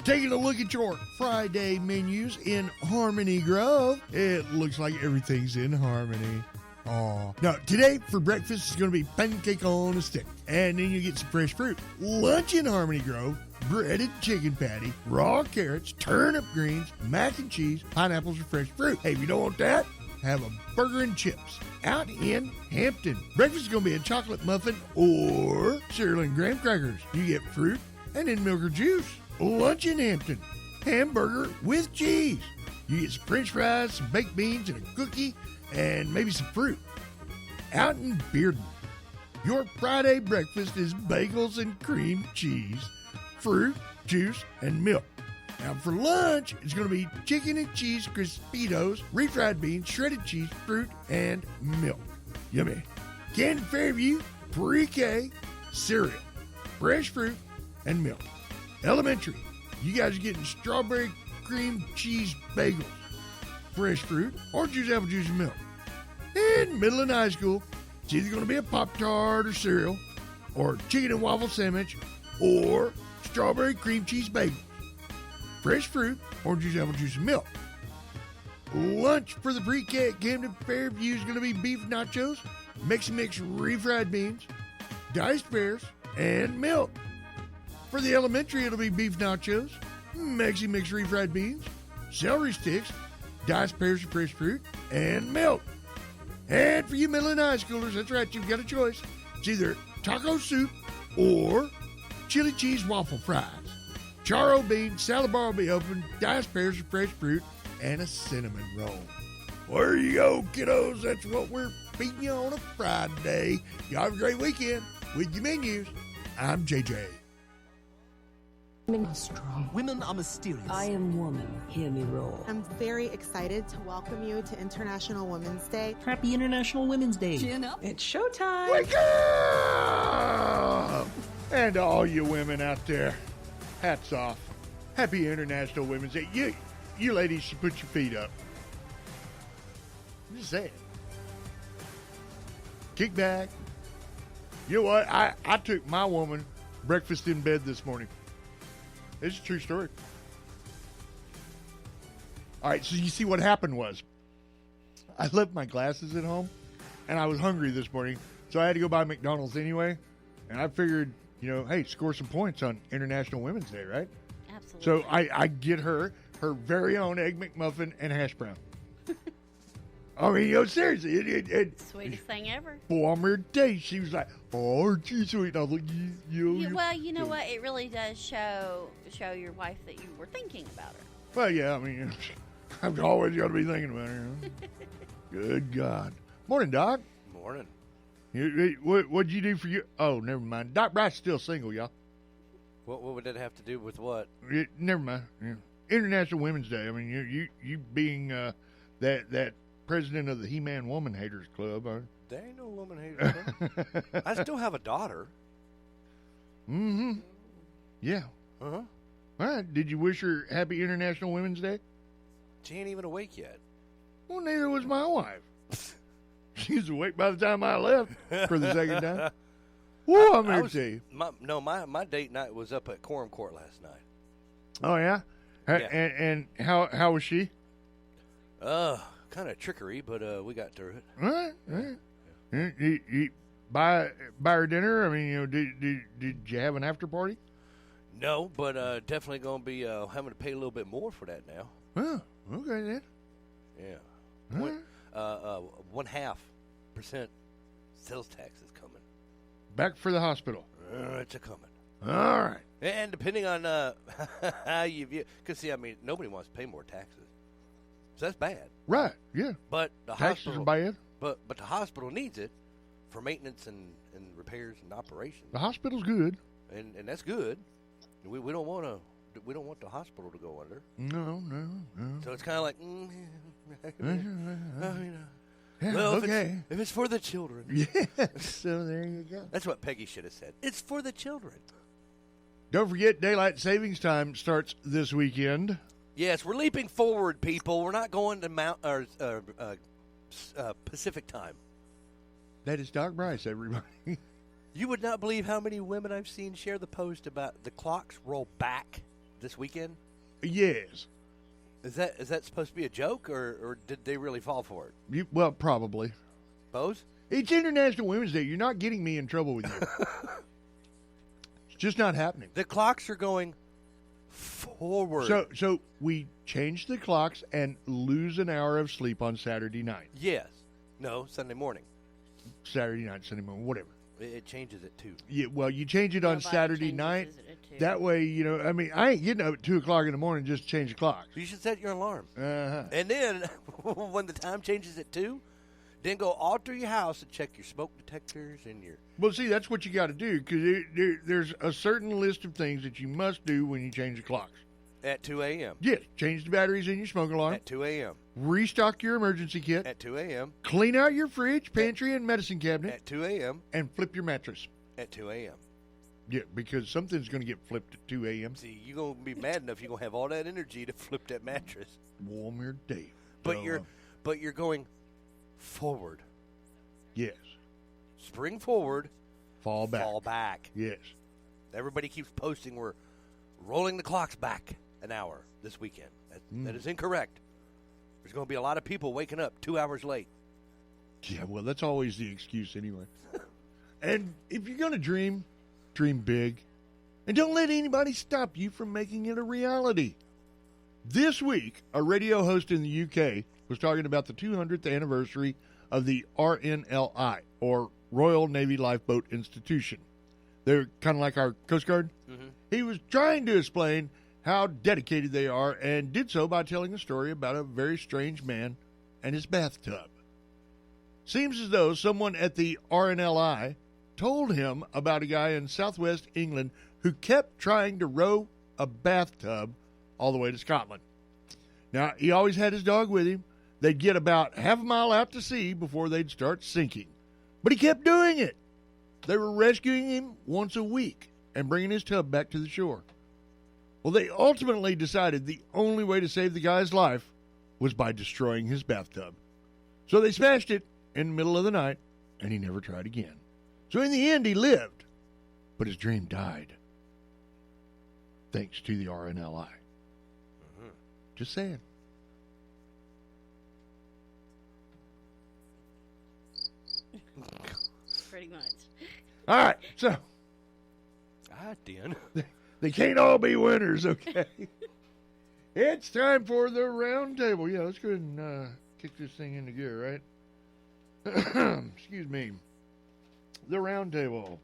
Taking a look at your Friday menus in Harmony Grove. It looks like everything's in harmony. Aw. Now, today for breakfast is going to be pancake on a stick. And then you get some fresh fruit. Lunch in Harmony Grove, breaded chicken patty, raw carrots, turnip greens, mac and cheese, pineapples, and fresh fruit. Hey, if you don't want that, have a burger and chips. Out in Hampton, breakfast is going to be a chocolate muffin or cereal and graham crackers. You get fruit and then milk or juice. Lunch in Hampton, hamburger with cheese. You get some french fries, some baked beans, and a cookie, and maybe some fruit. Out in Bearden, your Friday breakfast is bagels and cream cheese, fruit, juice, and milk. Now for lunch, it's going to be chicken and cheese Crispitos, refried beans, shredded cheese, fruit, and milk. Yummy. Canton Fairview, pre-K, cereal, fresh fruit, and milk. Elementary, you guys are getting strawberry cream cheese bagels, fresh fruit, orange juice, apple juice, and milk. And middle and high school, it's either going to be a Pop-Tart or cereal, or chicken and waffle sandwich, or strawberry cream cheese bagels, fresh fruit, orange juice, apple juice, and milk. Lunch for the pre-K at Camden Fairview is going to be beef nachos, Mix refried beans, diced pears, and milk. For the elementary, it'll be beef nachos, Mix refried beans, celery sticks, diced pears and fresh fruit, and milk. And for you middle and high schoolers, that's right, you've got a choice. It's either taco soup or chili cheese waffle fries. Charro bean, salad bar will be open, diced pears and fresh fruit, and a cinnamon roll. There you go, kiddos. That's what we're feeding you on a Friday. Y'all have a great weekend with your menus. I'm JJ. Women are strong. Women are mysterious. I am woman. Hear me roar. I'm very excited to welcome you to International Women's Day. Happy International Women's Day. Chin up. It's showtime. Wake up! And to all you women out there, hats off. Happy International Women's Day. You ladies should put your feet up. I'm just saying. Kick back. You know what? I took my woman breakfast in bed this morning. It's a true story. All right, so you see what happened was I left my glasses at home, and I was hungry this morning, so I had to go buy McDonald's anyway. And I figured, hey, score some points on International Women's Day, right? Absolutely. So I get her very own Egg McMuffin and hash brown. I mean, seriously. Sweetest thing ever. On her day, she was like, "Oh, aren't you sweet?" And I was like, Well, you know what? It really does show your wife that you were thinking about her. Well, yeah, I mean, I've always got to be thinking about her. Good God. Morning, Doc. Morning. What'd you do for you? Oh, never mind. Doc Bryce's still single, y'all. What would that have to do with what? Never mind. Yeah. International Women's Day. I mean, you being that president of the He-Man Woman Haters Club. There ain't no woman haters club. I still have a daughter. Mm-hmm. Yeah. Uh-huh. All right. Did you wish her happy International Women's Day? She ain't even awake yet. Well, neither was my wife. She was awake by the time I left for the second time. Whoa, I'm here to tell you. My date night was up at Quorum Court last night. Oh, yeah? Yeah. And how was she? Kind of trickery, but we got through it. All right. You buy her dinner? I mean, did you have an after party? No, but definitely going to be having to pay a little bit more for that now. Oh, okay then. Yeah. 0.5% sales tax is coming. Back for the hospital. It's a coming. All right. And depending on how you view, because see, I mean, nobody wants to pay more taxes, so that's bad. Right. Yeah. But the taxes hospital, are bad. But the hospital needs it for maintenance and repairs and operations. The hospital's good. And that's good. We don't want the hospital to go under. No. So it's kind of like, yeah, well, okay. if it's for the children. Yeah. So there you go. That's what Peggy should have said. It's for the children. Don't forget, daylight savings time starts this weekend. Yes, we're leaping forward, people. We're not going to Pacific time. That is Doc Bryce, everybody. You would not believe how many women I've seen share the post about the clocks roll back this weekend? Yes. Is that supposed to be a joke, or did they really fall for it? Well, probably. Both? It's International Women's Day. You're not getting me in trouble with you. It's just not happening. The clocks are going forward. So we change the clocks and lose an hour of sleep on Saturday night. Yes. No, Sunday morning. Saturday night, Sunday morning, whatever. It changes it, too. Yeah, well, you change it on Nobody Saturday changes night. it too. That way, I ain't getting up at 2 o'clock in the morning just to change the clocks. You should set your alarm. Uh-huh. And then, when the time changes at 2, then go all through your house and check your smoke detectors and your... Well, see, that's what you got to do, because there's a certain list of things that you must do when you change the clocks. At 2 a.m. Yes, change the batteries in your smoke alarm. At 2 a.m. Restock your emergency kit. At 2 a.m. Clean out your fridge, pantry, and medicine cabinet. At 2 a.m. And flip your mattress. At 2 a.m. Yeah, because something's going to get flipped at 2 a.m. See, you're going to be mad enough you're going to have all that energy to flip that mattress. Warm your day. But you're going forward. Yes. Spring forward. Fall back. Fall back. Yes. Everybody keeps posting we're rolling the clocks back an hour this weekend. That is incorrect. There's going to be a lot of people waking up 2 hours late. Yeah, well, that's always the excuse anyway. And if you're going to dream big. And don't let anybody stop you from making it a reality. This week, a radio host in the UK was talking about the 200th anniversary of the RNLI, or Royal Navy Lifeboat Institution. They're kind of like our Coast Guard. Mm-hmm. He was trying to explain how dedicated they are and did so by telling a story about a very strange man and his bathtub. Seems as though someone at the RNLI told him about a guy in southwest England who kept trying to row a bathtub all the way to Scotland. Now, he always had his dog with him. They'd get about half a mile out to sea before they'd start sinking. But he kept doing it. They were rescuing him once a week and bringing his tub back to the shore. Well, they ultimately decided the only way to save the guy's life was by destroying his bathtub. So they smashed it in the middle of the night, and he never tried again. So in the end, he lived, but his dream died. Thanks to the RNLI. Mm-hmm. Just saying. Pretty much. All right, so Dan. they can't all be winners, okay? It's time for the round table. Yeah, let's go ahead and kick this thing into gear, right? Excuse me. The round table.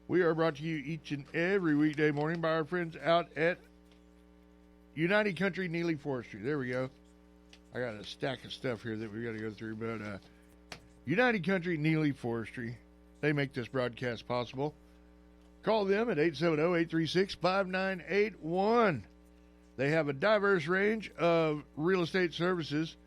We are brought to you each and every weekday morning by our friends out at United Country Neely Forestry. There we go. I got a stack of stuff here that we got to go through, but United Country Neely Forestry, they make this broadcast possible. Call them at 870-836-5981. They have a diverse range of real estate services,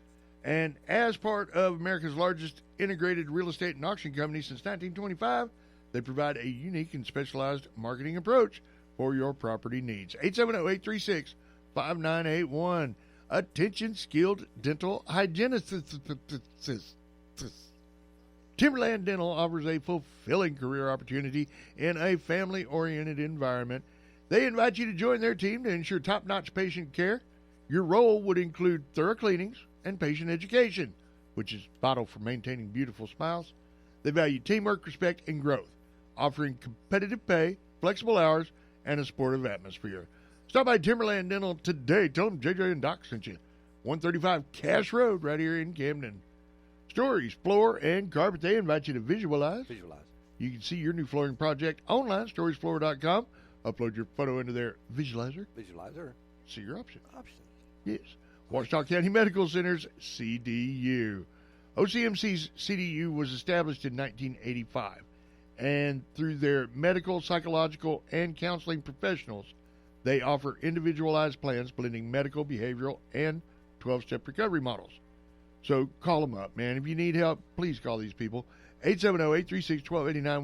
and as part of America's largest integrated real estate and auction company since 1925, they provide a unique and specialized marketing approach for your property needs. 870-836-5981. Attention skilled dental hygienists. Timberland Dental offers a fulfilling career opportunity in a family-oriented environment. They invite you to join their team to ensure top-notch patient care. Your role would include thorough cleanings and patient education, which is vital for maintaining beautiful smiles. They value teamwork, respect, and growth, offering competitive pay, flexible hours, and a supportive atmosphere. Stop by Timberland Dental today. Tell them JJ and Doc sent you. 135 Cash Road right here in Camden. Stories, floor, and carpet. They invite you to visualize. You can see your new flooring project online, storiesfloor.com. Upload your photo into their visualizer. See your options. Yes. Washita County Medical Center's CDU. OCMC's CDU was established in 1985. And through their medical, psychological, and counseling professionals, they offer individualized plans blending medical, behavioral, and 12-step recovery models. So call them up, man. If you need help, please call these people. 870-836-1289,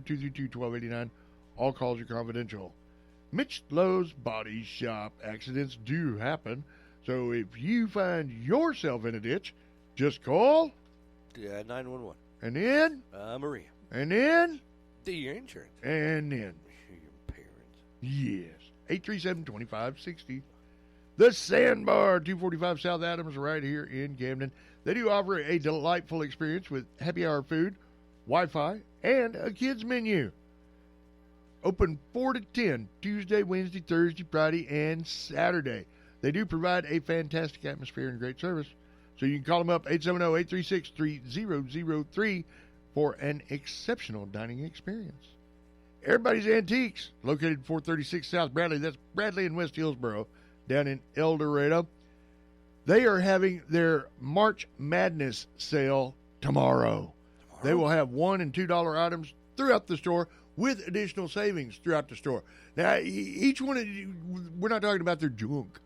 1-800-232-1289. All calls are confidential. Mitch Lowe's Body Shop. Accidents do happen. So if you find yourself in a ditch, just call. 911. And then? Maria. And then? Your insurance. And then? Your parents. Yes. 837-2560. The Sandbar, 245 South Adams, right here in Camden. They do offer a delightful experience with happy hour food, Wi-Fi, and a kids menu. Open 4 to 10, Tuesday, Wednesday, Thursday, Friday, and Saturday. They do provide a fantastic atmosphere and great service. So you can call them up, 870-836-3003, for an exceptional dining experience. Everybody's Antiques, located 436 South Bradley. That's Bradley and West Hillsboro, down in El Dorado. They are having their March Madness sale tomorrow. They will have $1 and $2 items throughout the store with additional savings throughout the store. Now, each one, we're not talking about their junk,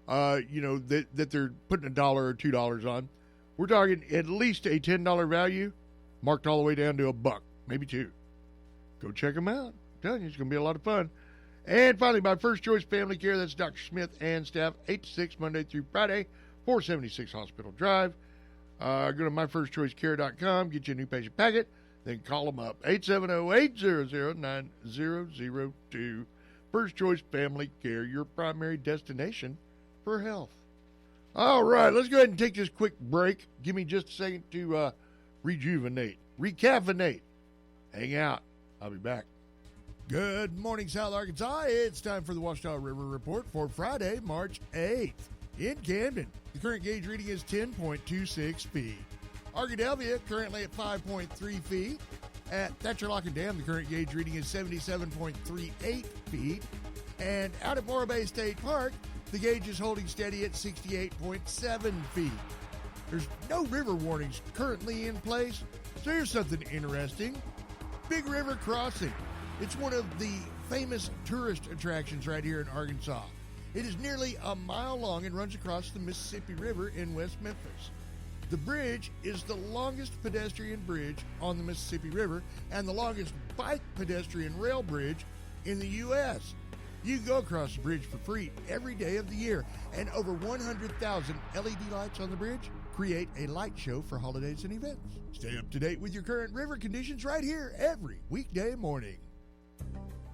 that they're putting $1 or $2 on. We're talking at least a $10 value, marked all the way down to $1, maybe $2. Go check them out. I'm telling you, it's going to be a lot of fun. And finally, my First Choice Family Care, that's Dr. Smith and staff, 8 to 6, Monday through Friday, 476 Hospital Drive. Go to myfirstchoicecare.com, get you a new patient packet, then call them up, 870-800-9002. First Choice Family Care, your primary destination for health. All right, let's go ahead and take this quick break. Give me just a second to rejuvenate, recaffeinate, hang out. I'll be back. Good morning, South Arkansas. It's time for the Ouachita River Report for Friday, March 8th. In Camden, the current gauge reading is 10.26 feet. Arkadelphia currently at 5.3 feet. At Thatcher Lock and Dam, the current gauge reading is 77.38 feet. And out at Morro Bay State Park, the gauge is holding steady at 68.7 feet. There's no river warnings currently in place, so here's something interesting. Big River Crossing. It's one of the famous tourist attractions right here in Arkansas. It is nearly a mile long and runs across the Mississippi River in West Memphis. The bridge is the longest pedestrian bridge on the Mississippi River and the longest bike pedestrian rail bridge in the U.S. You can go across the bridge for free every day of the year, and over 100,000 LED lights on the bridge create a light show for holidays and events. Stay up to date with your current river conditions right here every weekday morning.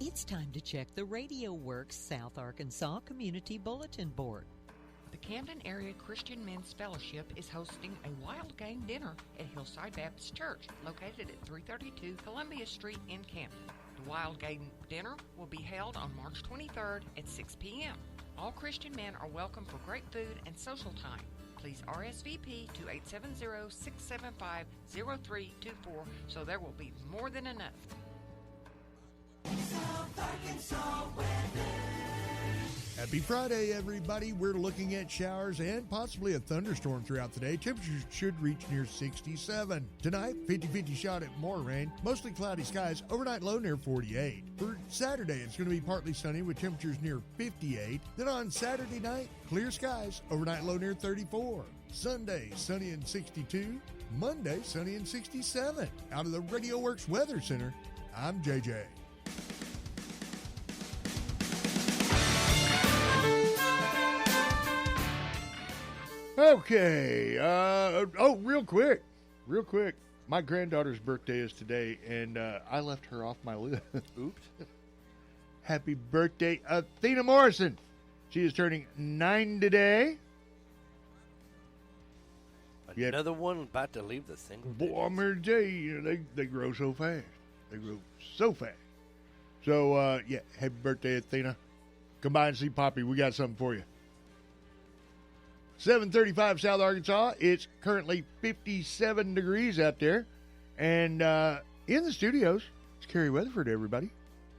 It's time to check the Radio Works South Arkansas Community Bulletin Board. The Camden Area Christian Men's Fellowship is hosting a wild game dinner at Hillside Baptist Church, located at 332 Columbia Street in Camden. The wild game dinner will be held on March 23rd at 6 p.m. All Christian men are welcome for great food and social time. Please RSVP to 870-675-0324 so there will be more than enough. Happy Friday, everybody. We're looking at showers and possibly a thunderstorm throughout the day. Temperatures should reach near 67. Tonight, 50-50 shot at more rain. Mostly cloudy skies. Overnight low near 48. For Saturday, it's going to be partly sunny with temperatures near 58. Then on Saturday night, clear skies. Overnight low near 34. Sunday, sunny and 62. Monday, sunny and 67. Out of the Radio Works Weather Center, I'm JJ. Okay. Real quick. My granddaughter's birthday is today, and I left her off my list. Oops. Happy birthday, Athena Morrison. She is turning 9 today. Another one about to leave the single digits. Boy, Mary J, they grow so fast. They grow so fast. So, happy birthday, Athena. Come by and see Poppy. We got something for you. 735 South Arkansas. It's currently 57 degrees out there. And in the studios, it's Keri Weatherford, everybody.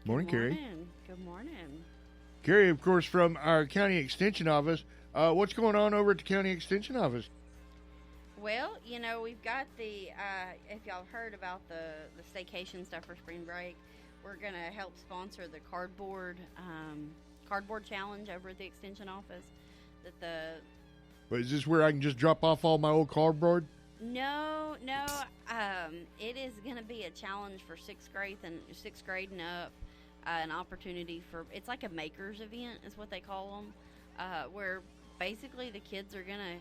Morning, Keri. Good morning. Keri, of course, from our county extension office. What's going on over at the county extension office? Well, we've got the, if y'all heard about the staycation stuff for spring break, we're going to help sponsor the cardboard challenge over at the extension office. But is this where I can just drop off all my old cardboard? No. It is going to be a challenge for sixth grade and up. An opportunity for, it's like a maker's event is what they call them, where basically the kids are going to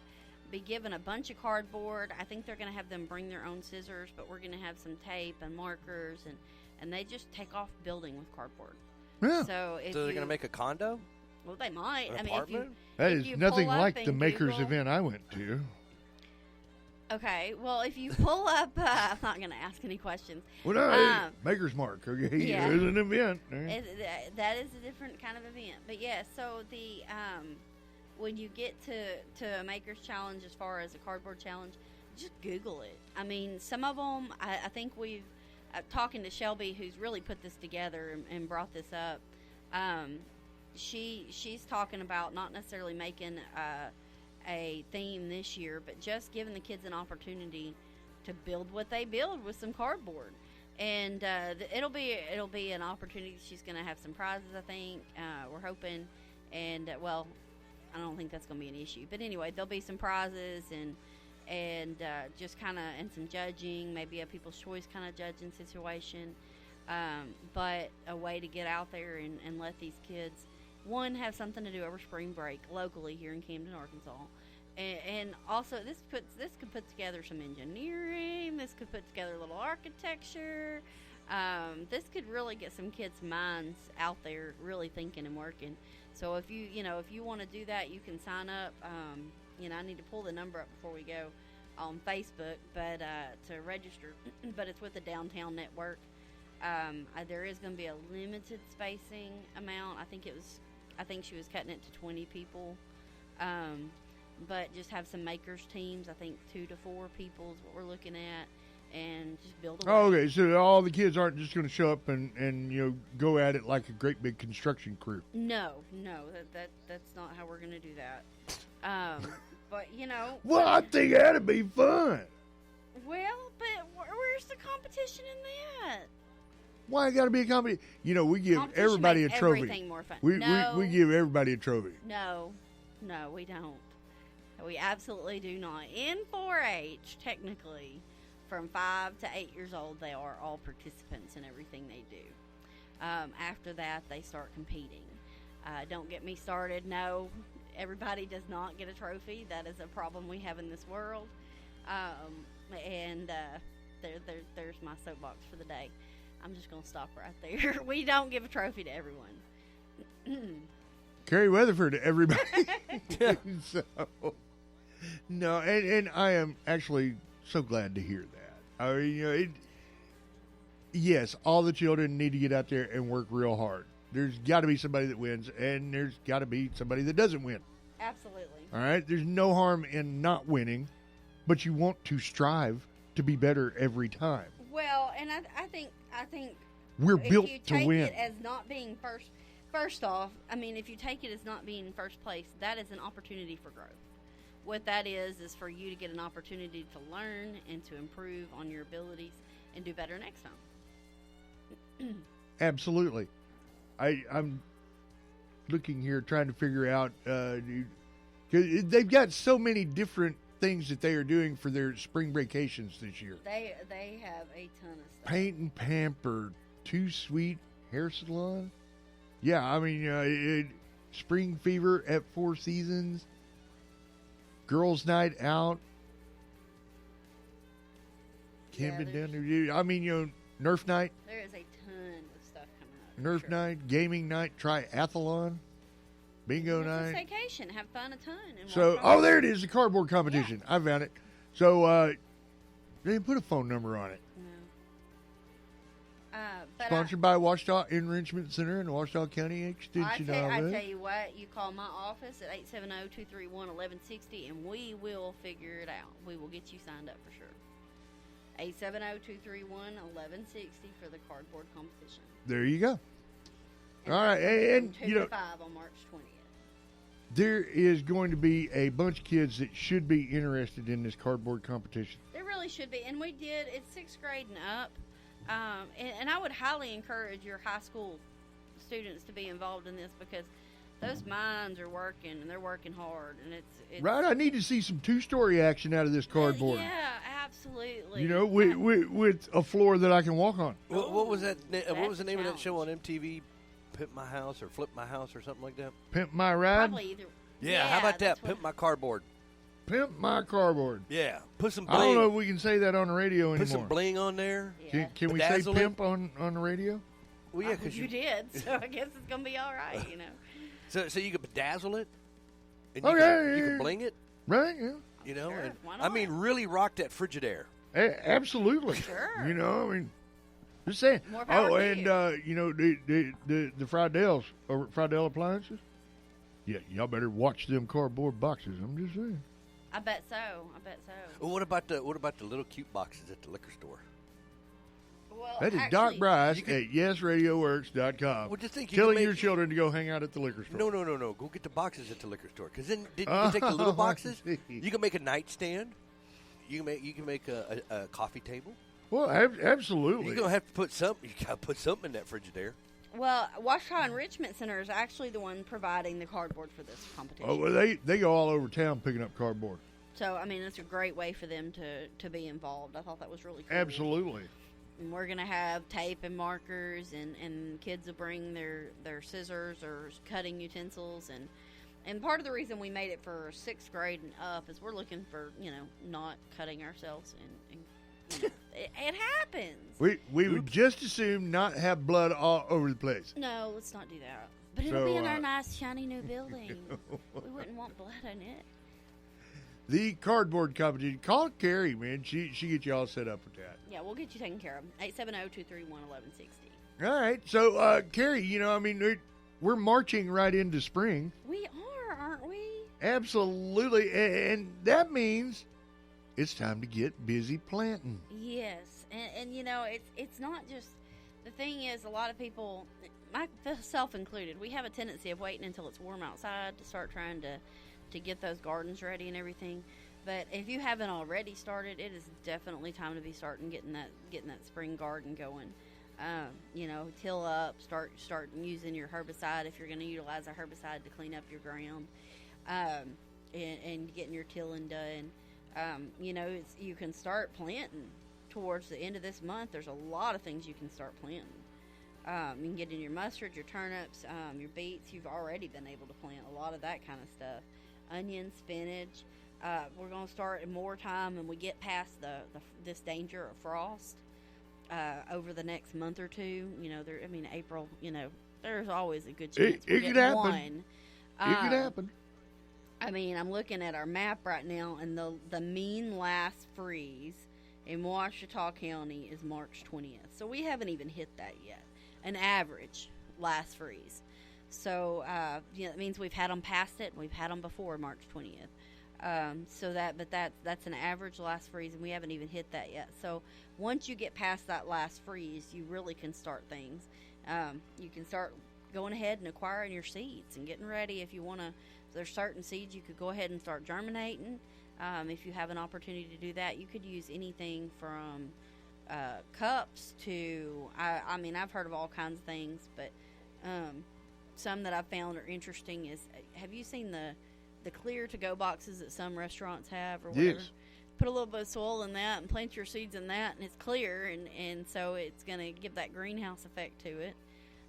be given a bunch of cardboard. I think they're going to have them bring their own scissors, but we're going to have some tape and markers, and they just take off building with cardboard. Yeah. So if So they're going to make a condo? Well, they might. An I mean, apartment? That if is you nothing pull up like the and Makers Google- event I went to. Okay, well, if you pull up, I'm not going to ask any questions. Well, no, Maker's Mark. Okay, yeah. there's an event. That is a different kind of event. But yeah, so the when you get to a Maker's Challenge as far as a cardboard challenge, just Google it. I mean, some of them, I think we've, talking to Shelby, who's really put this together and brought this up, she's talking about not necessarily making a theme this year, but just giving the kids an opportunity to build what they build with some cardboard. And it'll be an opportunity. She's going to have some prizes, I think. We're hoping. And, well, I don't think that's going to be an issue. But anyway, there'll be some prizes and just kind of, and some judging, maybe a People's Choice kind of judging situation. But a way to get out there and let these kids, one, have something to do over spring break locally here in Camden, Arkansas. And also, this could put together some engineering. This could put together a little architecture. This could really get some kids' minds out there, really thinking and working. So if you want to do that, you can sign up. I need to pull the number up before we go on Facebook, but to register. But it's with the Downtown Network. There is going to be a limited spacing amount. I think she was cutting it to 20 people. But just have some makers teams. I think 2 to 4 people is what we're looking at, and just build a Oh, okay, so all the kids aren't just going to show up and go at it like a great big construction crew. No, that's not how we're going to do that. But Well, I think that'd be fun. Well, but where's the competition in that? Why got to be a competition? We give Competition everybody a makes trophy. everything more fun. We give everybody a trophy. No, we don't. We absolutely do not. In 4-H, technically, from 5 to 8 years old, they are all participants in everything they do. After that, they start competing. Don't get me started. No, everybody does not get a trophy. That is a problem we have in this world. There's my soapbox for the day. I'm just going to stop right there. We don't give a trophy to everyone. Keri Weatherford to everybody. So, no, and I am actually so glad to hear that. I mean, yes, all the children need to get out there and work real hard. There's got to be somebody that wins, and there's got to be somebody that doesn't win. Absolutely. All right? There's no harm in not winning, but you want to strive to be better every time. Well, and I think we're built if you to take win. it as not being first off, I mean, if you take it as not being first place, that is an opportunity for growth. What that is for you to get an opportunity to learn and to improve on your abilities and do better next time. Absolutely. I'm looking here trying to figure out, 'cause they've got so many different things that they are doing for their spring vacations this year. They have a ton of stuff. Paint and Pamper, Too Sweet Hair Salon. Yeah, I mean, Spring Fever at Four Seasons, Girls Night Out, camping down there. I mean, Nerf Night. There is a ton of stuff coming up. Nerf Night, Gaming Night, Triathlon, Bingo It's Night. a staycation. Have fun a ton. And So, walk around. there it is, the cardboard competition. I found it. So, they didn't put a phone number on it. But Sponsored by Washita Enrichment Center and the Washita County Extension I Office. tell you what, you call my office at 870-231-1160, and we will figure it out. We will get you signed up for sure. 870-231-1160 for the cardboard competition. There you go. And All right, and 2 to 5 on March 20th. there is going to be a bunch of kids that should be interested in this cardboard competition. There really should be, and we did. It's 6th grade and up. And I would highly encourage your high school students to be involved in this because those minds are working and they're working hard, and it's Right, I need to see some two-story action out of this cardboard. Yeah, absolutely. With a floor that I can walk on. What was that? What was the name of that challenge. show on MTV? Pimp My House or Flip My House or something like that? Pimp My Ride. Probably either. Yeah, how about that? that's what- Pimp My Cardboard. Pimp My Cardboard. Yeah, put some I don't know bling. if we can say that on the radio Put anymore. some bling on there. Yeah. Can we say Bedazzle it. pimp on the radio? Well, yeah, because you did, so I guess it's gonna be all right, you know. So you can bedazzle it, and you can bling it, right? Yeah. You know, Sure, and why I not? mean, really rock that Frigidaire. Absolutely. Sure. You know, I mean, just saying. More power to and you. you know the Friedels over at Friedel Appliances. Yeah, y'all better watch them cardboard boxes. I'm just saying. I bet so. Well, what about the little cute boxes at the liquor store? Well, That is actually, Doc Bryce at YesRadioWorks.com. Well, just think you telling can your make- children to go hang out at the liquor store. No. Go get the boxes at the liquor store. Because then you can take the little boxes. I see. You can make a nightstand. You can make a coffee table. Well, absolutely. You're gonna have to put something. You gotta put something in that Frigidaire. Well, Washington Enrichment Center is actually the one providing the cardboard for this competition. Oh, well, they go all over town picking up cardboard. So, I mean, it's a great way for them to be involved. I thought that was really cool. Absolutely. And we're going to have tape and markers, and kids will bring their scissors or cutting utensils. And part of the reason we made it for 6th grade and up is we're looking for, not cutting ourselves. And it happens. We would just assume not have blood all over the place. No, let's not do that. But it'll be in our nice, shiny new building. We wouldn't want blood in it. The cardboard competition. Call Keri, man. She gets you all set up with that. Yeah, we'll get you taken care of. 870-231-1160. All right. So, Keri, I mean, we're marching right into spring. We are, aren't we? Absolutely. And that means it's time to get busy planting. Yes. And it's not just, the thing is, a lot of people, myself included, we have a tendency of waiting until it's warm outside to start trying to get those gardens ready and everything. But if you haven't already started, it is definitely time to be starting getting that spring garden going. Till up, start using your herbicide if you're going to utilize a herbicide to clean up your ground, and getting your tilling done. You can start planting towards the end of this month. There's a lot of things you can start planting. You can get in your mustard, your turnips, your beets. You've already been able to plant a lot of that kind of stuff. Onions, spinach. We're going to start in more time when we get past this danger of frost over the next month or two. April. There's always a good chance It could happen. one. It could happen. I'm looking at our map right now, and the mean last freeze in Ouachita County is March 20th. So we haven't even hit that yet. An average last freeze. So, that means we've had them past it, and we've had them before March 20th. That's an average last freeze, and we haven't even hit that yet. So once you get past that last freeze, you really can start things. You can start going ahead and acquiring your seeds and getting ready if you want to. There's certain seeds you could go ahead and start germinating. If you have an opportunity to do that, you could use anything from cups to, I've heard of all kinds of things, but some that I've found are interesting is, have you seen the clear to-go boxes that some restaurants have or whatever? Yes. Put a little bit of soil in that and plant your seeds in that, and it's clear, and so it's going to give that greenhouse effect to it.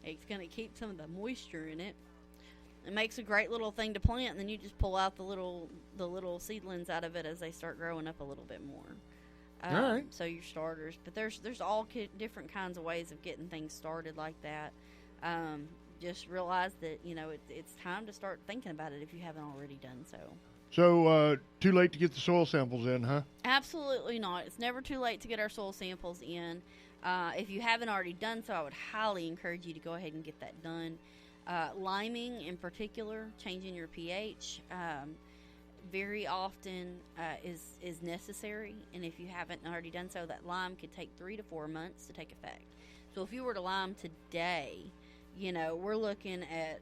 It's going to keep some of the moisture in it. It makes a great little thing to plant, and then you just pull out the little seedlings out of it as they start growing up a little bit more. All right. So your starters, but there's all different kinds of ways of getting things started like that. Just realize that it's time to start thinking about it if you haven't already done so. So, too late to get the soil samples in, huh? Absolutely not. It's never too late to get our soil samples in. If you haven't already done so, I would highly encourage you to go ahead and get that done. Liming, in particular, changing your pH, very often is necessary. And if you haven't already done so, that lime could take 3 to 4 months to take effect. So if you were to lime today, we're looking at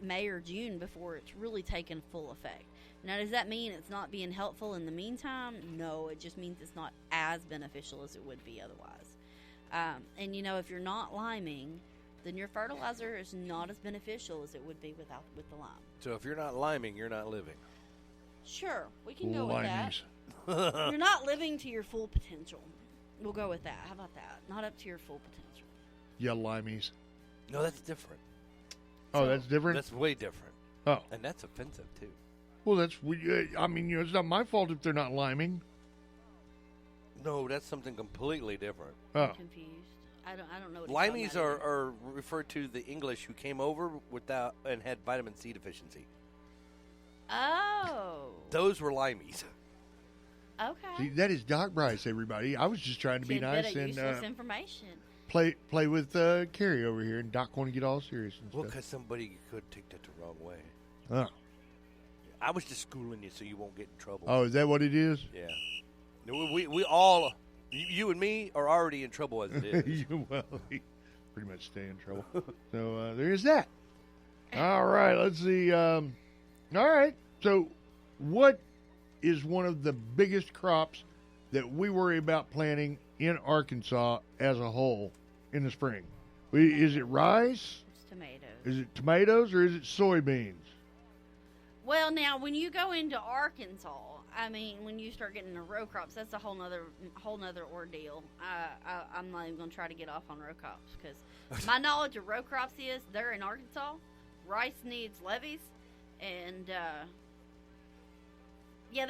May or June before it's really taken full effect. Now, does that mean it's not being helpful in the meantime? No, it just means it's not as beneficial as it would be otherwise. And if you're not liming, then your fertilizer is not as beneficial as it would be with the lime. So if you're not liming, you're not living. Sure, we can go with that. Limeys. You're not living to your full potential. We'll go with that. How about that? Not up to your full potential. Yeah, limeys. No, that's different. Oh, that's different? That's way different. Oh. And that's offensive, too. Well, it's not my fault if they're not liming. No, that's something completely different. Oh. I'm confused. I don't know what Limeys are referred to the English who came over without and had vitamin C deficiency. Oh. Those were limeys. Okay. See, that is Doc Bryce, everybody. I was just trying to be nice and useless information. play with Keri over here, and Doc want to get all serious and Well, stuff. because somebody could take that the wrong way. Oh. I was just schooling you so you won't get in trouble. Oh, is that what it is? Yeah. No, we all, you and me, are already in trouble as it is. Well, we pretty much stay in trouble. So there is that. All right, let's see. All right, so what is one of the biggest crops that we worry about planting in Arkansas as a whole in the spring? Is it rice? It's tomatoes. Is it tomatoes or is it soybeans? Well, now when you go into Arkansas, I mean, when you start getting into row crops, that's a whole nother ordeal. I'm not even going to try to get off on row crops because my knowledge of row crops is they're in Arkansas. Rice needs levees, and yeah,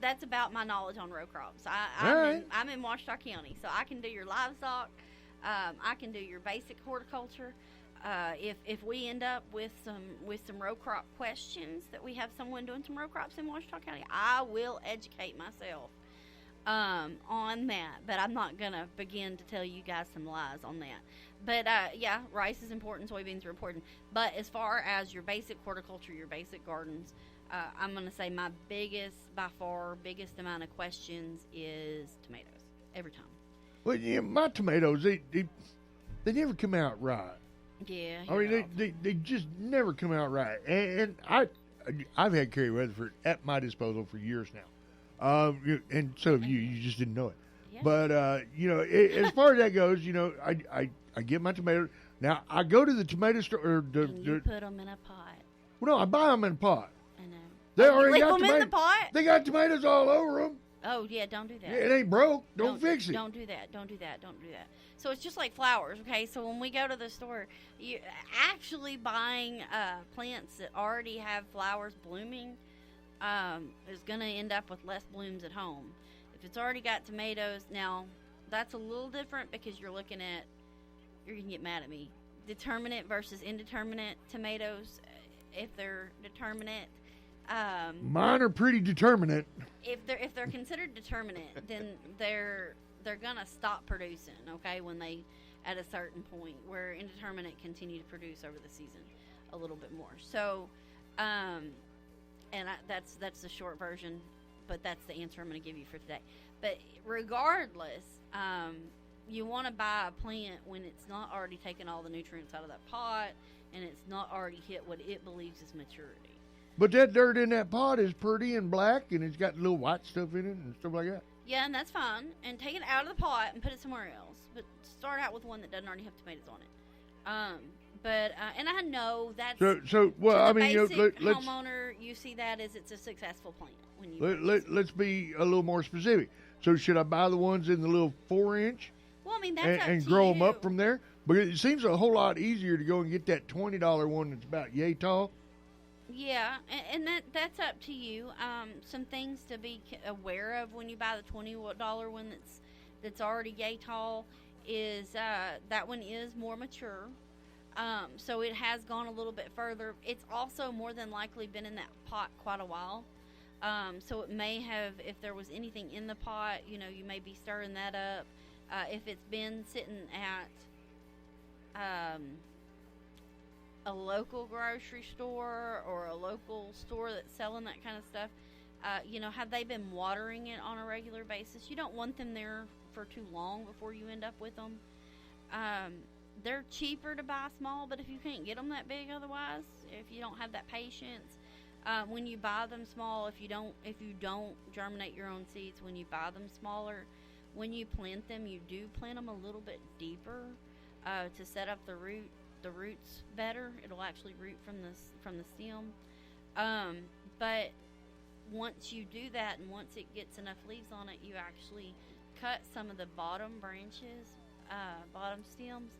that's about my knowledge on row crops. I'm in Ouachita County, so I can do your livestock. I can do your basic horticulture. If we end up with some row crop questions that we have someone doing some row crops in Ouachita County, I will educate myself on that. But I'm not gonna begin to tell you guys some lies on that. But yeah, rice is important, soybeans are important. But as far as your basic horticulture, your basic gardens, I'm gonna say my by far biggest amount of questions is tomatoes every time. Well, yeah, my tomatoes they never come out right. Yeah. I mean, they just never come out right. And I've had Keri Weatherford at my disposal for years now. And so have you. You just didn't know it. Yeah. But, as far as that goes, I get my tomatoes. Now, I go to the tomato store. You put them in a pot. Well, no, I buy them in a pot. I know. They you already leave got them tomatoes. in the pot? They got tomatoes all over them. Oh, yeah, don't do that. Yeah, it ain't broke. Don't fix it. Don't do that. Don't do that. Don't do that. So it's just like flowers, okay? So when we go to the store, you actually buying plants that already have flowers blooming is going to end up with less blooms at home. If it's already got tomatoes, now that's a little different because you're going to get mad at me. Determinate versus indeterminate tomatoes, if they're determinate. Mine are pretty determinate. If they're considered determinate, then they're gonna stop producing. Okay, when they at a certain point, where indeterminate continue to produce over the season a little bit more. So, that's the short version, but that's the answer I'm going to give you for today. But regardless, you want to buy a plant when it's not already taken all the nutrients out of that pot and it's not already hit what it believes is maturity. But that dirt in that pot is pretty and black, and it's got little white stuff in it and stuff like that. Yeah, and that's fine. And take it out of the pot and put it somewhere else. But start out with one that doesn't already have tomatoes on it. And I know that's so. Well, I mean, basic let's homeowner. You see that as it's a successful plant when you. Let's be a little more specific. So, should I buy the ones in the little 4-inch? Well, I mean that's up and to grow you. them up from there. Because it seems a whole lot easier to go and get that $20 one that's about yay tall. Yeah, and that's up to you. Some things to be aware of when you buy the $20 one that's already yay tall is that one is more mature. So it has gone a little bit further. It's also more than likely been in that pot quite a while. So it may have, if there was anything in the pot, you may be stirring that up. If it's been sitting at a local grocery store or a local store that's selling that kind of stuff, have they been watering it on a regular basis? You don't want them there for too long before you end up with them. They're cheaper to buy small, but if you can't get them that big otherwise, if you don't have that patience, when you buy them small, if you don't germinate your own seeds, when you buy them smaller, when you plant them, you do plant them a little bit deeper to set up the roots better. It'll actually root from the stem. But once you do that, and once it gets enough leaves on it, you actually cut some of the bottom branches, bottom stems,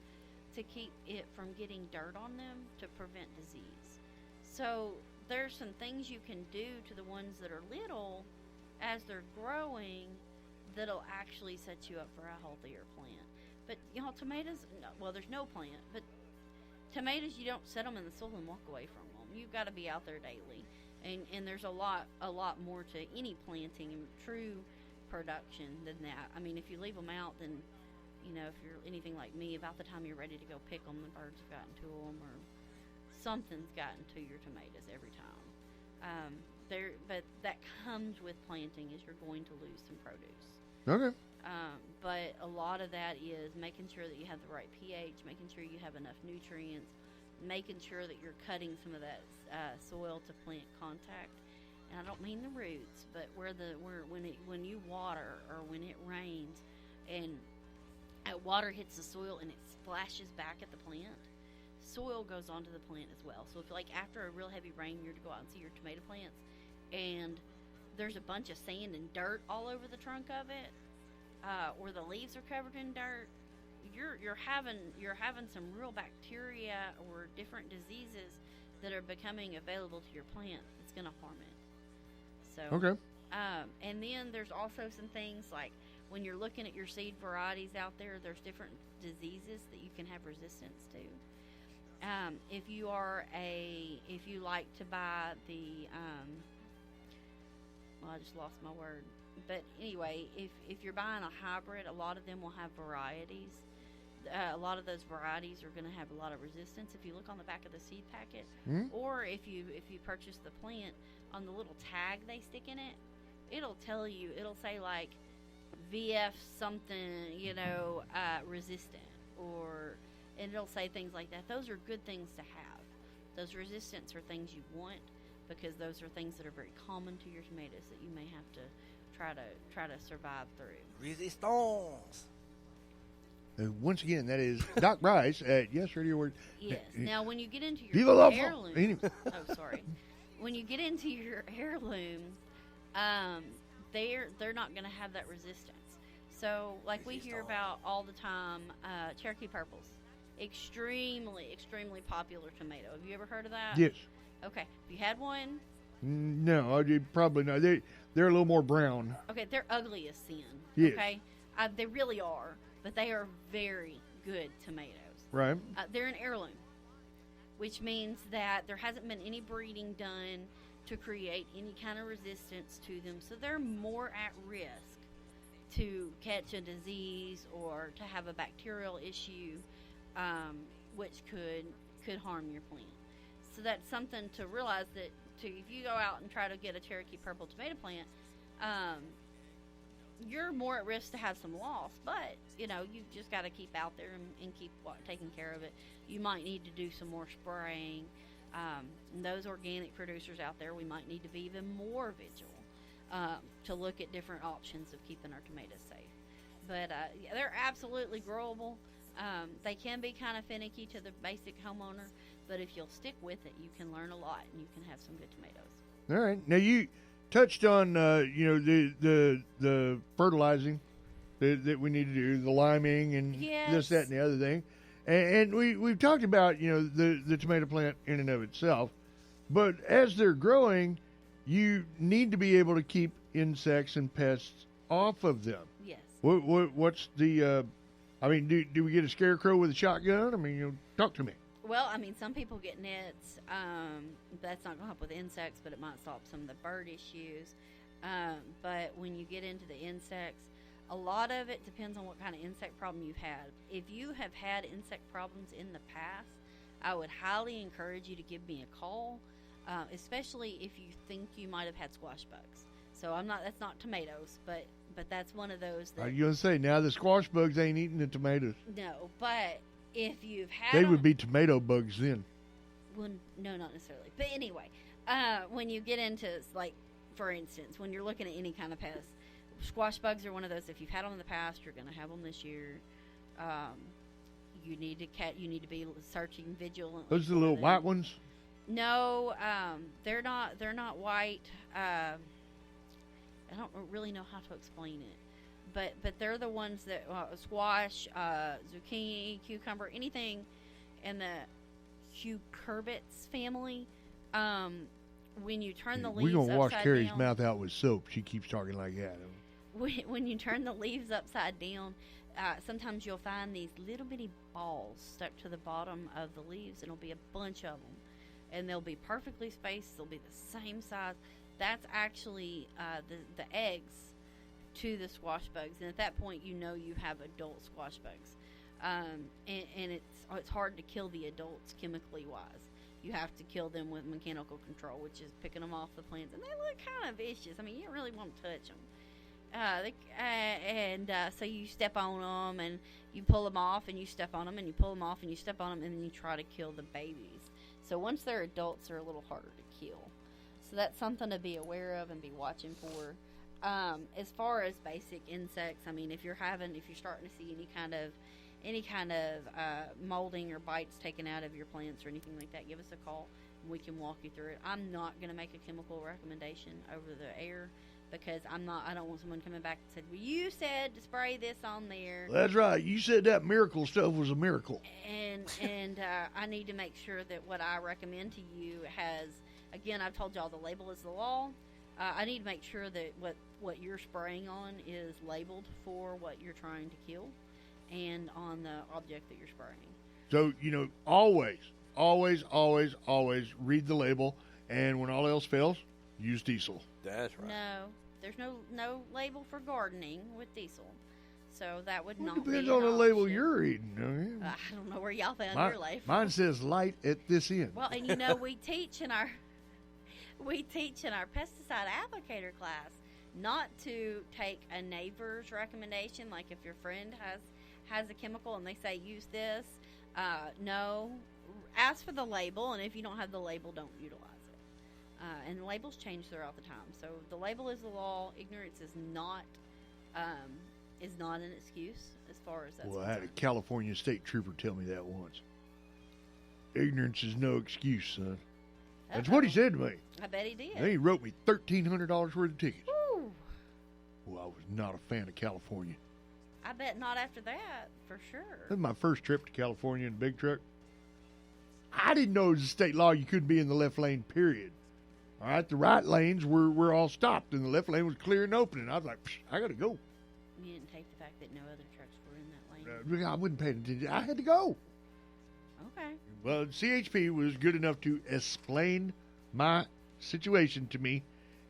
to keep it from getting dirt on them to prevent disease. So there's some things you can do to the ones that are little as they're growing that'll actually set you up for a healthier plant. But tomatoes. No, well, there's no plant, but tomatoes, you don't set them in the soil and walk away from them. You've got to be out there daily, and there's a lot more to any planting and true production than that. I mean, if you leave them out, then if you're anything like me, about the time you're ready to go pick them, the birds have gotten to them or something's gotten to your tomatoes every time. But that comes with planting, is you're going to lose some produce. Okay. But a lot of that is making sure that you have the right pH, making sure you have enough nutrients, making sure that you're cutting some of that soil to plant contact. And I don't mean the roots, but when you water or when it rains and that water hits the soil and it splashes back at the plant, soil goes onto the plant as well. So if like after a real heavy rain, you're to go out and see your tomato plants and there's a bunch of sand and dirt all over the trunk of it, or the leaves are covered in dirt, you're having some real bacteria or different diseases that are becoming available to your plant that's going to harm it. So okay. And then there's also some things like when you're looking at your seed varieties out there, there's different diseases that you can have resistance to. If you like to buy the I just lost my word. But anyway, if you're buying a hybrid, a lot of them will have varieties. A lot of those varieties are going to have a lot of resistance. If you look on the back of the seed packet, or if you purchase the plant, on the little tag they stick in it, it'll tell you. It'll say like VF something, resistant, and it'll say things like that. Those are good things to have. Those resistance are things you want, because those are things that are very common to your tomatoes that you may have to try to survive through. Resistance. Once again, that is Doc Bryce at Yes Radio Word. Yes. Now, when you get into Viva your la heirloom, when you get into your heirloom, they're not going to have that resistance. So, like we hear about all the time, Cherokee purples, extremely, extremely popular tomato. Have you ever heard of that? Yes. Okay. Have you had one? No, probably not. They're a little more brown. Okay, they're ugly as sin. Yes. Okay, they really are, but they are very good tomatoes. Right. They're an heirloom, which means that there hasn't been any breeding done to create any kind of resistance to them, so they're more at risk to catch a disease or to have a bacterial issue, which could harm your plant. So that's something to realize, that if you go out and try to get a Cherokee purple tomato plant, you're more at risk to have some loss. But you've just got to keep out there and keep taking care of it. You might need to do some more spraying. Those organic producers out there, we might need to be even more vigilant to look at different options of keeping our tomatoes safe. But they're absolutely growable. They can be kind of finicky to the basic homeowner, but if you'll stick with it, you can learn a lot and you can have some good tomatoes. All right. Now you touched on the fertilizing that we need to do, the liming and this, that, and the other thing, and we've talked about the tomato plant in and of itself, but as they're growing, you need to be able to keep insects and pests off of them. Yes. What's the do we get a scarecrow with a shotgun? Talk to me. Well, some people get nets. That's not going to help with insects, but it might stop some of the bird issues. But when you get into the insects, a lot of it depends on what kind of insect problem you've had. If you have had insect problems in the past, I would highly encourage you to give me a call, especially if you think you might have had squash bugs. So that's not tomatoes, but that's one of those that... Are you going to say, now the squash bugs ain't eating the tomatoes? No, but if you've had... They would be tomato bugs then. Well, no, not necessarily. But anyway, when you get into, like, for instance, when you're looking at any kind of pest, squash bugs are one of those. If you've had them in the past, you're going to have them this year. You need to be searching vigilantly. Those are the little white ones? No, they're not white. I don't really know how to explain it, but they're the ones that squash, zucchini, cucumber, anything in the cucurbits family. When you turn the leaves, we're gonna wash Keri's down, mouth out with soap. She keeps talking like that. When you turn the leaves upside down, sometimes you'll find these little bitty balls stuck to the bottom of the leaves, and it'll be a bunch of them, and they'll be perfectly spaced. They'll be the same size. That's actually the eggs to the squash bugs, and at that point you know you have adult squash bugs. And it's hard to kill the adults chemically wise. You have to kill them with mechanical control, which is picking them off the plants, and they look kind of vicious. I mean, you don't really want to touch them. So you step on them and you pull them off, and you step on them and you pull them off and you step on them, and then you try to kill the babies. So once they're adults, they're a little harder to kill. So that's something to be aware of and be watching for. As far as basic insects, I mean, if you're starting to see any kind of molding or bites taken out of your plants or anything like that, give us a call and we can walk you through it. I'm not going to make a chemical recommendation over the air, because I don't want someone coming back and said, well, you said to spray this on there. That's right. You said that miracle stuff was a miracle. And I need to make sure that what I recommend to you has, again, I've told y'all the label is the law. I need to make sure that what you're spraying on is labeled for what you're trying to kill and on the object that you're spraying. So, always read the label, and when all else fails, use diesel. That's right. No, there's no label for gardening with diesel. So that would not be depends an on the label option. you're reading. I don't know where y'all found your label. Mine says light at this end. Well, and we teach in our pesticide applicator class not to take a neighbor's recommendation. Like if your friend has a chemical and they say use this, no, ask for the label, and if you don't have the label, don't utilize it. And labels change throughout the time, so the label is the law. Ignorance is not an excuse as far as that's Well, I had a concerned. California state trooper tell me that once. Ignorance is no excuse, son. That's what he said to me. I bet he did. And he wrote me $1,300 worth of tickets. Woo. Well, I was not a fan of California. I bet not after that, for sure. That was my first trip to California in a big truck. I didn't know it was a state law you couldn't be in the left lane, period. All right, the right lanes were all stopped, and the left lane was clear and open, and I was like, I got to go. You didn't take the fact that no other trucks were in that lane? I wouldn't pay attention. I had to go. Okay. Well, CHP was good enough to explain my situation to me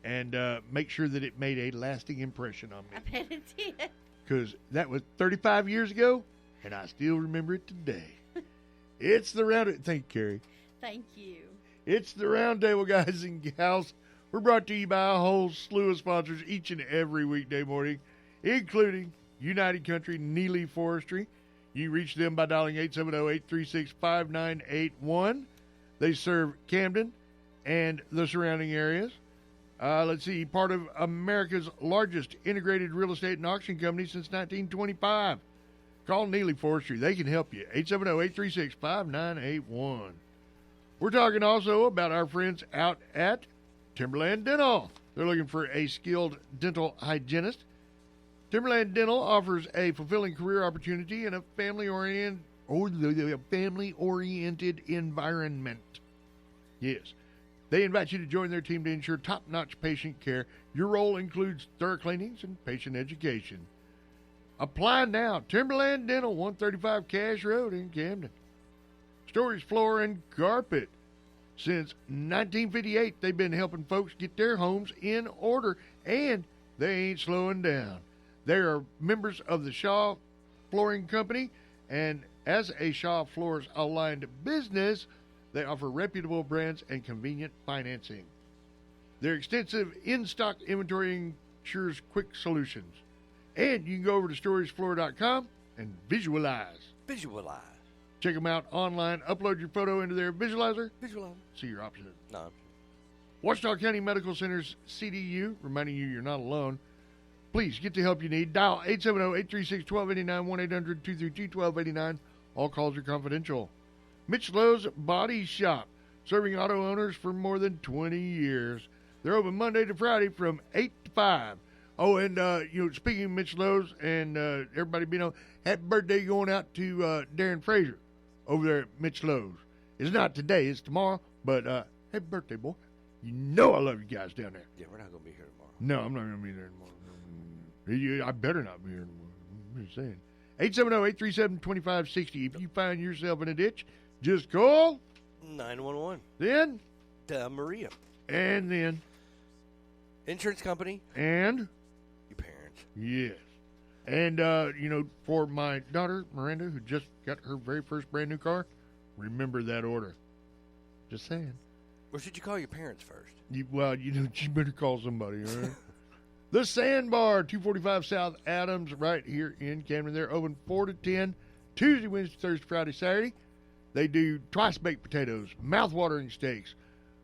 and make sure that it made a lasting impression on me. I bet it did. Because that was 35 years ago, and I still remember it today. It's the round. Thank you, Keri. Thank you. It's the round table, guys and gals. We're brought to you by a whole slew of sponsors each and every weekday morning, including United Country Neely Forestry. You reach them by dialing 870-836-5981. They serve Camden and the surrounding areas. Let's see, part of America's largest integrated real estate and auction company since 1925. Call Neely Forestry. They can help you. 870-836-5981. We're talking also about our friends out at Timberland Dental. They're looking for a skilled dental hygienist. Timberland Dental offers a fulfilling career opportunity in a family-oriented environment. Yes. They invite you to join their team to ensure top-notch patient care. Your role includes thorough cleanings and patient education. Apply now. Timberland Dental, 135 Cash Road in Camden. Storage Floor and Carpet. Since 1958, they've been helping folks get their homes in order, and they ain't slowing down. They are members of the Shaw Flooring Company, and as a Shaw Floors aligned business, they offer reputable brands and convenient financing. Their extensive in-stock inventory ensures quick solutions. And you can go over to storagefloor.com and visualize. Visualize. Check them out online. Upload your photo into their visualizer. Visualize. See your options. No. Ouachita County Medical Center's CDU, reminding you you're not alone. Please get the help you need. Dial 870-836-1289, 1-800-232-1289. All calls are confidential. Mitch Lowe's Body Shop, serving auto owners for more than 20 years. They're open Monday to Friday from 8 to 5. Oh, and, speaking of Mitch Lowe's and everybody happy birthday going out to Darren Fraser over there at Mitch Lowe's. It's not today, it's tomorrow, but happy birthday, boy. You know I love you guys down there. Yeah, we're not going to be here tomorrow. No, I'm not going to be there tomorrow. I better not be here tomorrow. I'm just saying. 870-837-2560. If you find yourself in a ditch, just call 911. Then Maria. And then Insurance company. And your parents. Yes. And, for my daughter, Miranda, who just got her very first brand new car, remember that order. Just saying. Or should you call your parents first? You better call somebody, all right? The Sandbar, 245 South Adams, right here in Camden. They're open 4 to 10, Tuesday, Wednesday, Thursday, Friday, Saturday. They do twice-baked potatoes, mouth-watering steaks.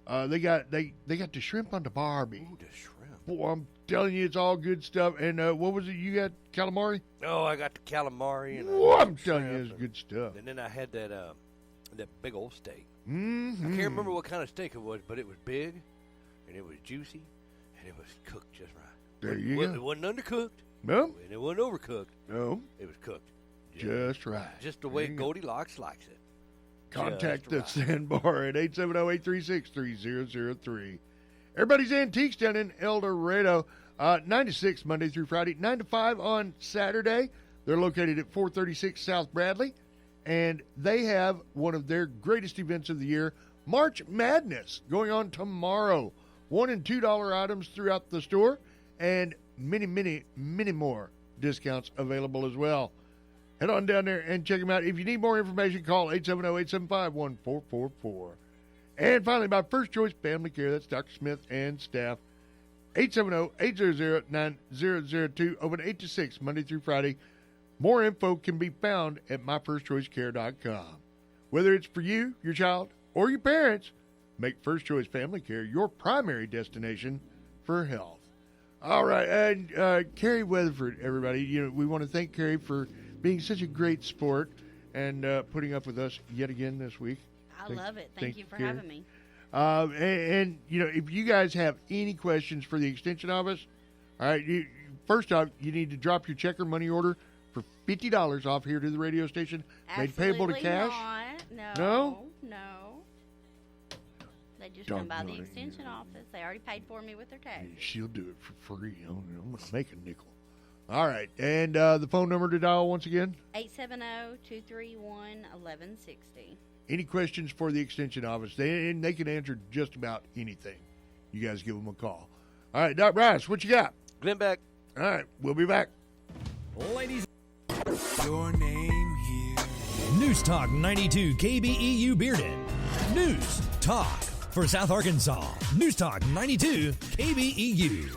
They got the shrimp on the Barbie. Ooh, the shrimp. Boy, I'm telling you, it's all good stuff. And what was it you got, calamari? Oh, I got the calamari. And I'm telling you, it's good stuff. And then I had that big old steak. Mm-hmm. I can't remember what kind of steak it was, but it was big, and it was juicy, and it was cooked just right. There you go. It wasn't undercooked. No. And it wasn't overcooked. No. It was cooked. Just right. Just the way Goldilocks likes it. Contact the Sandbar at 870-836-3003. Everybody's Antiques down in El Dorado, 9 to 6 Monday through Friday, 9 to 5 on Saturday. They're located at 436 South Bradley, and they have one of their greatest events of the year, March Madness, going on tomorrow. $1 and $2 items throughout the store, and many, many, many more discounts available as well. Head on down there and check them out. If you need more information, call 870-875-1444. And finally, my First Choice Family Care. That's Dr. Smith and staff. 870-800-9002. Open 8 to 6, Monday through Friday. More info can be found at myfirstchoicecare.com. Whether it's for you, your child, or your parents, make First Choice Family Care your primary destination for health. All right, and Keri Weatherford, everybody. We want to thank Keri for being such a great sport and putting up with us yet again this week. I love it. Thank you for Keri. having me. And if you guys have any questions for the Extension Office, all right, first off, you need to drop your check or money order for $50 off here to the radio station. Made payable to cash? No. They just come by the Extension Office. They already paid for me with their tax. She'll do it for free. I'm going to make a nickel. All right. And the phone number to dial once again? 870-231-1160. Any questions for the Extension Office? They can answer just about anything. You guys give them a call. All right, Doc Bryce, what you got? Glenn back. All right, we'll be back. Ladies, your name here. News Talk 92 KBEU Bearden. News Talk for South Arkansas. News Talk 92 KBEU.